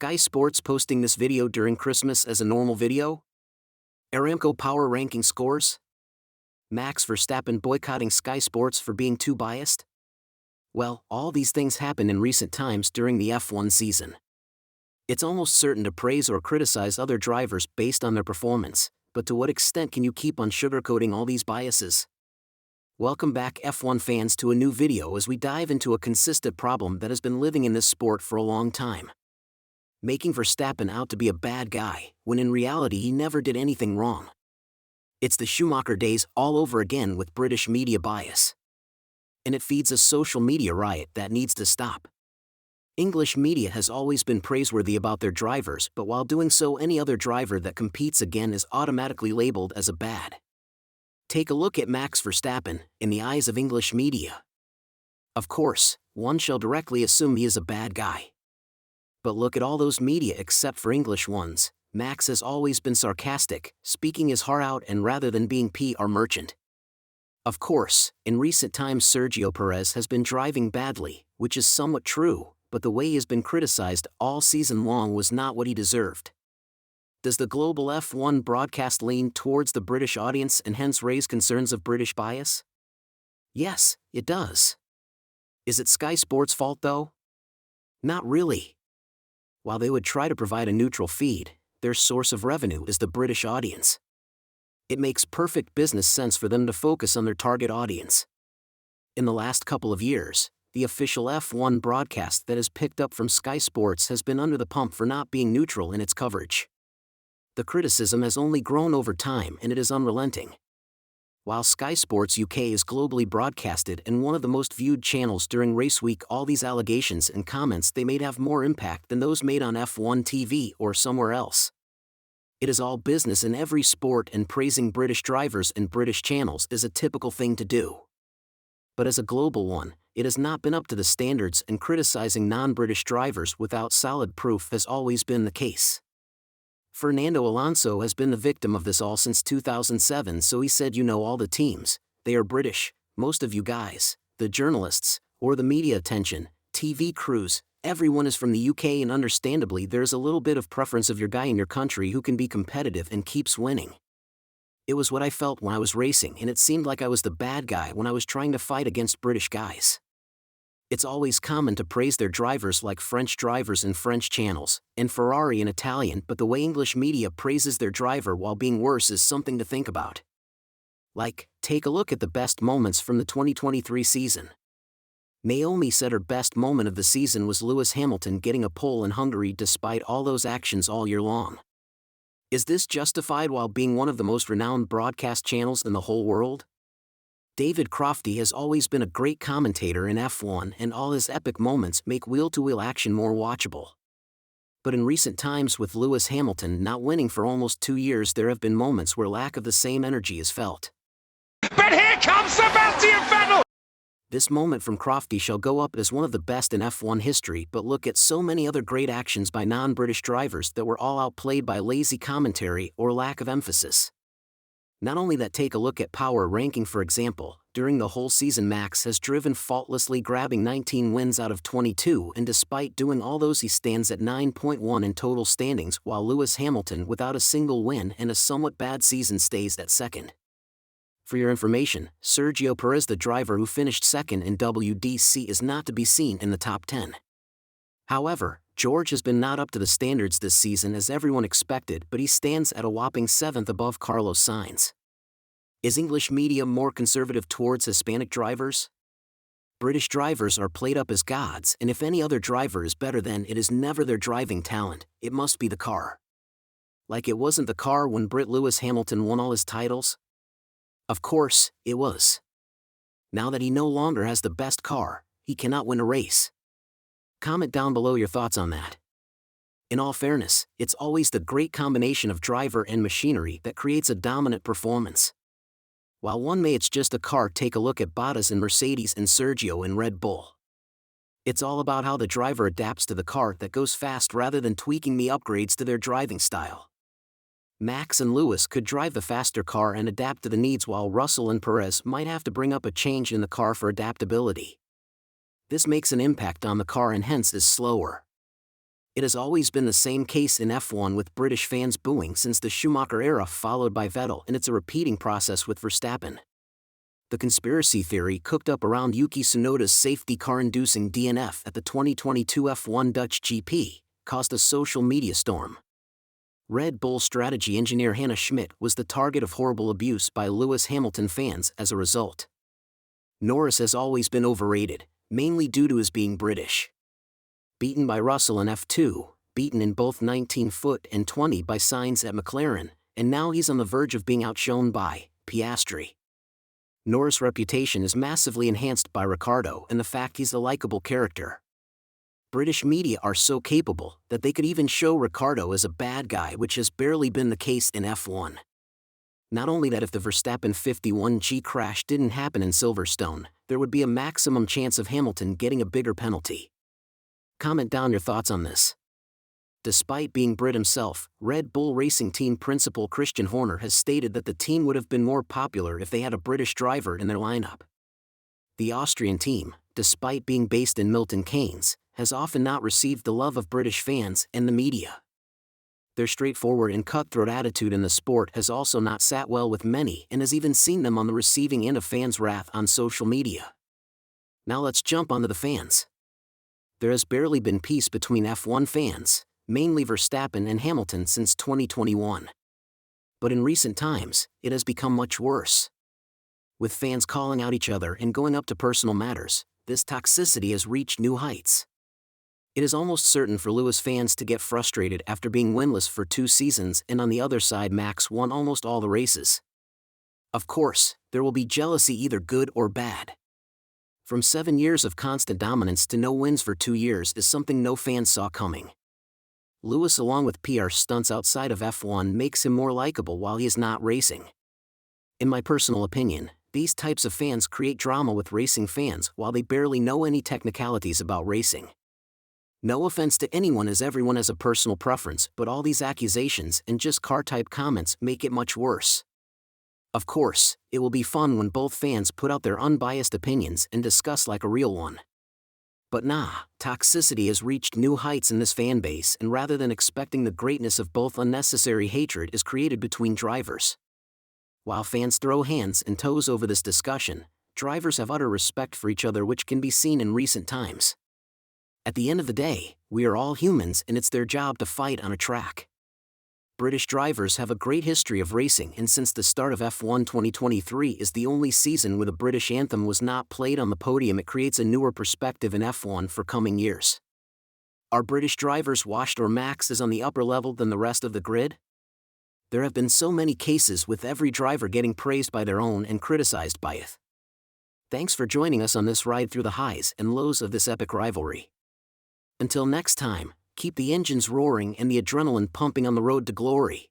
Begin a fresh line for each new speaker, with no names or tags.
Sky Sports posting this video during Christmas as a normal video? Aramco Power ranking scores? Max Verstappen boycotting Sky Sports for being too biased? Well, all these things happened in recent times during the F1 season. It's almost certain to praise or criticize other drivers based on their performance, but to what extent can you keep on sugarcoating all these biases? Welcome back F1 fans to a new video as we dive into a consistent problem that has been living in this sport for a long time. Making Verstappen out to be a bad guy, when in reality he never did anything wrong. It's the Schumacher days all over again with British media bias. And it feeds a social media riot that needs to stop. English media has always been praiseworthy about their drivers, but while doing so, any other driver that competes again is automatically labeled as a bad. Take a look at Max Verstappen, in the eyes of English media. Of course, one shall directly assume he is a bad guy. But look at all those media except for English ones. Max has always been sarcastic, speaking his heart out and rather than being PR merchant. Of course, in recent times Sergio Perez has been driving badly, which is somewhat true, but the way he has been criticized all season long was not what he deserved. Does the global F1 broadcast lean towards the British audience and hence raise concerns of British bias? Yes, it does. Is it Sky Sports' fault though? Not really. While they would try to provide a neutral feed, their source of revenue is the British audience. It makes perfect business sense for them to focus on their target audience. In the last couple of years, the official F1 broadcast that is picked up from Sky Sports has been under the pump for not being neutral in its coverage. The criticism has only grown over time and it is unrelenting. While Sky Sports UK is globally broadcasted and one of the most viewed channels during race week, all these allegations and comments they made have more impact than those made on F1 TV or somewhere else. It is all business in every sport, and praising British drivers and British channels is a typical thing to do. But as a global one, it has not been up to the standards, and criticizing non-British drivers without solid proof has always been the case. Fernando Alonso has been the victim of this all since 2007, so he said, you know, all the teams, they are British, most of you guys, the journalists, or the media attention, TV crews, everyone is from the UK, and understandably there's a little bit of preference of your guy in your country who can be competitive and keeps winning. It was what I felt when I was racing, and it seemed like I was the bad guy when I was trying to fight against British guys. It's always common to praise their drivers like French drivers in French channels, and Ferrari in Italian, but the way English media praises their driver while being worse is something to think about. Like, take a look at the best moments from the 2023 season. Naomi said her best moment of the season was Lewis Hamilton getting a pole in Hungary despite all those actions all year long. Is this justified while being one of the most renowned broadcast channels in the whole world? David Crofty has always been a great commentator in F1, and all his epic moments make wheel-to-wheel action more watchable. But in recent times, with Lewis Hamilton not winning for almost 2 years, there have been moments where lack of the same energy is felt.
But here comes Sebastian Vettel!
This moment from Crofty shall go up as one of the best in F1 history, but look at so many other great actions by non-British drivers that were all outplayed by lazy commentary or lack of emphasis. Not only that, take a look at power ranking for example. During the whole season Max has driven faultlessly, grabbing 19 wins out of 22, and despite doing all those he stands at 9.1 in total standings, while Lewis Hamilton, without a single win and a somewhat bad season, stays at second. For your information, Sergio Perez, the driver who finished second in WDC, is not to be seen in the top 10. However, George has been not up to the standards this season as everyone expected, but he stands at a whopping 7th above Carlos Sainz. Is English media more conservative towards Hispanic drivers? British drivers are played up as gods, and if any other driver is better, then it is never their driving talent, it must be the car. Like it wasn't the car when Brit Lewis Hamilton won all his titles? Of course, it was. Now that he no longer has the best car, he cannot win a race. Comment down below your thoughts on that. In all fairness, it's always the great combination of driver and machinery that creates a dominant performance. While one may it's just a car, take a look at Bottas in Mercedes and Sergio in Red Bull. It's all about how the driver adapts to the car that goes fast rather than tweaking the upgrades to their driving style. Max and Lewis could drive the faster car and adapt to the needs, while Russell and Perez might have to bring up a change in the car for adaptability. This makes an impact on the car and hence is slower. It has always been the same case in F1 with British fans booing since the Schumacher era followed by Vettel, and it's a repeating process with Verstappen. The conspiracy theory cooked up around Yuki Tsunoda's safety car-inducing DNF at the 2022 F1 Dutch GP caused a social media storm. Red Bull strategy engineer Hannah Schmidt was the target of horrible abuse by Lewis Hamilton fans as a result. Norris has always been overrated, mainly due to his being British. Beaten by Russell in F2, beaten in both 19-foot and 20 by Sainz at McLaren, and now he's on the verge of being outshone by Piastri. Norris' reputation is massively enhanced by Ricciardo and the fact he's a likable character. British media are so capable that they could even show Ricciardo as a bad guy, which has barely been the case in F1. Not only that, if the Verstappen 51G crash didn't happen in Silverstone, there would be a maximum chance of Hamilton getting a bigger penalty. Comment down your thoughts on this. Despite being Brit himself, Red Bull Racing Team principal Christian Horner has stated that the team would have been more popular if they had a British driver in their lineup. The Austrian team, despite being based in Milton Keynes, has often not received the love of British fans and the media. Their straightforward and cutthroat attitude in the sport has also not sat well with many and has even seen them on the receiving end of fans' wrath on social media. Now let's jump onto the fans. There has barely been peace between F1 fans, mainly Verstappen and Hamilton, since 2021. But in recent times, it has become much worse. With fans calling out each other and going up to personal matters, this toxicity has reached new heights. It is almost certain for Lewis fans to get frustrated after being winless for 2 seasons, and on the other side Max won almost all the races. Of course, there will be jealousy, either good or bad. From 7 years of constant dominance to no wins for 2 years is something no fan saw coming. Lewis, along with PR stunts outside of F1, makes him more likable while he is not racing. In my personal opinion, these types of fans create drama with racing fans while they barely know any technicalities about racing. No offense to anyone, as everyone has a personal preference, but all these accusations and just car-type comments make it much worse. Of course, it will be fun when both fans put out their unbiased opinions and discuss like a real one. But nah, toxicity has reached new heights in this fan base, and rather than expecting the greatness of both, unnecessary hatred is created between drivers. While fans throw hands and toes over this discussion, drivers have utter respect for each other, which can be seen in recent times. At the end of the day, we are all humans and it's their job to fight on a track. British drivers have a great history of racing, and since the start of F1 2023 is the only season where the British anthem was not played on the podium, it creates a newer perspective in F1 for coming years. Are British drivers washed, or Max is on the upper level than the rest of the grid? There have been so many cases with every driver getting praised by their own and criticized by it. Thanks for joining us on this ride through the highs and lows of this epic rivalry. Until next time, keep the engines roaring and the adrenaline pumping on the road to glory.